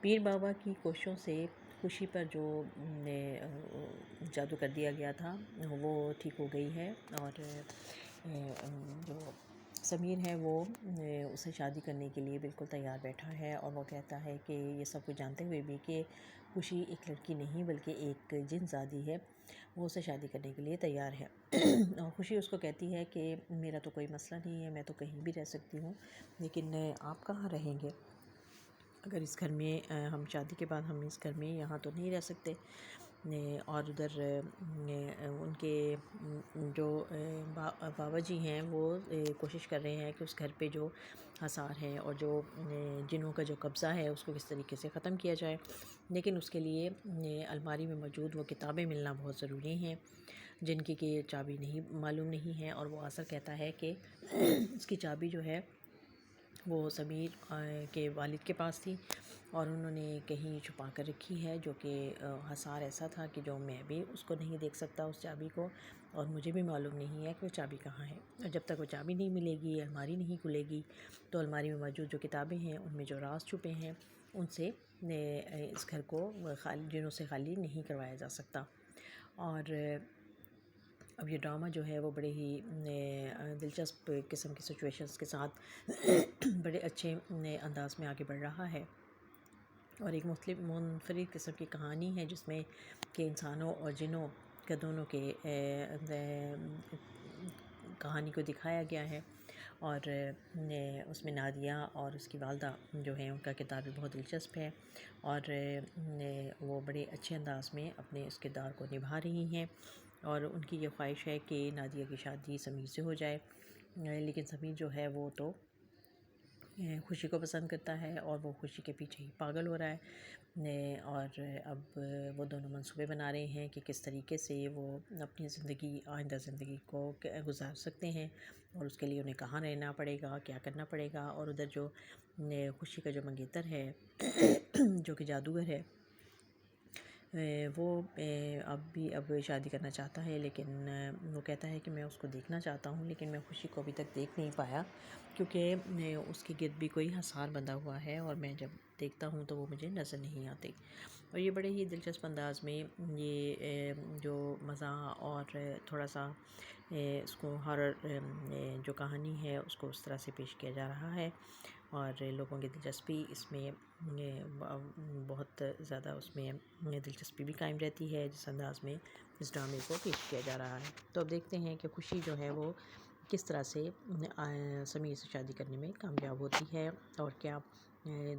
پیر بابا کی کوششوں سے خوشی پر جو جادو کر دیا گیا تھا وہ ٹھیک ہو گئی ہے، اور جو سمیر ہے وہ اسے شادی کرنے کے لیے بالکل تیار بیٹھا ہے، اور وہ کہتا ہے کہ یہ سب کچھ جانتے ہوئے بھی کہ خوشی ایک لڑکی نہیں بلکہ ایک جن زادی ہے، وہ اسے شادی کرنے کے لیے تیار ہے۔ اور خوشی اس کو کہتی ہے کہ میرا تو کوئی مسئلہ نہیں ہے، میں تو کہیں بھی رہ سکتی ہوں، لیکن آپ کہاں رہیں گے؟ اگر اس گھر میں ہم شادی کے بعد ہم اس گھر میں یہاں تو نہیں رہ سکتے، اور ادھر ان کے جو بابا جی ہیں وہ کوشش کر رہے ہیں کہ اس گھر پہ جو آثار ہے اور جو جنوں کا جو قبضہ ہے اس کو کس طریقے سے ختم کیا جائے، لیکن اس کے لیے الماری میں موجود وہ کتابیں ملنا بہت ضروری ہیں جن کی چابی نہیں معلوم نہیں ہے، اور وہ آثر کہتا ہے کہ اس کی چابی جو ہے وہ سمیر کے والد کے پاس تھی، اور انہوں نے کہیں چھپا کر رکھی ہے، جو کہ حصار ایسا تھا کہ جو میں بھی اس کو نہیں دیکھ سکتا اس چابی کو، اور مجھے بھی معلوم نہیں ہے کہ وہ چابی کہاں ہے، اور جب تک وہ چابی نہیں ملے گی، الماری نہیں کھلے گی، تو الماری میں موجود جو کتابیں ہیں ان میں جو راز چھپے ہیں ان سے اس گھر کو جنوں سے خالی نہیں کروایا جا سکتا۔ اور اب یہ ڈرامہ جو ہے وہ بڑے ہی دلچسپ قسم کی سچویشنز کے ساتھ بڑے اچھے انداز میں آگے بڑھ رہا ہے، اور ایک منفرد قسم کی کہانی ہے جس میں کہ انسانوں اور جنوں کا دونوں کے کہانی کو دکھایا گیا ہے، اور اس میں نادیہ اور اس کی والدہ جو ہیں ان کا کردار بھی بہت دلچسپ ہے، اور وہ بڑے اچھے انداز میں اپنے اس کردار کو نبھا رہی ہیں، اور ان کی یہ خواہش ہے کہ نادیہ کی شادی سمیر سے ہو جائے، لیکن سمیر جو ہے وہ تو خوشی کو پسند کرتا ہے، اور وہ خوشی کے پیچھے ہی پاگل ہو رہا ہے، اور اب وہ دونوں منصوبے بنا رہے ہیں کہ کس طریقے سے وہ اپنی آئندہ زندگی کو گزار سکتے ہیں، اور اس کے لیے انہیں کہاں رہنا پڑے گا، کیا کرنا پڑے گا، اور ادھر جو خوشی کا جو منگیتر ہے جو کہ جادوگر ہے، وہ اب شادی کرنا چاہتا ہے، لیکن وہ کہتا ہے کہ میں اس کو دیکھنا چاہتا ہوں، لیکن میں خوشی کو ابھی تک دیکھ نہیں پایا کیونکہ اس کے گرد بھی کوئی حصار بندھا ہوا ہے، اور میں جب دیکھتا ہوں تو وہ مجھے نظر نہیں آتے۔ اور یہ بڑے ہی دلچسپ انداز میں یہ جو مزاح اور تھوڑا سا اس کو ہارر جو کہانی ہے اس کو اس طرح سے پیش کیا جا رہا ہے، اور لوگوں کی دلچسپی اس میں بہت زیادہ اس میں دلچسپی بھی قائم رہتی ہے جس انداز میں اس ڈرامے کو پیش کیا جا رہا ہے۔ تو اب دیکھتے ہیں کہ خوشی جو ہے وہ کس طرح سے سمیر سے شادی کرنے میں کامیاب ہوتی ہے، اور کیا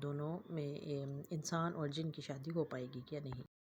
دونوں میں انسان اور جن کی شادی ہو پائے گی کیا نہیں۔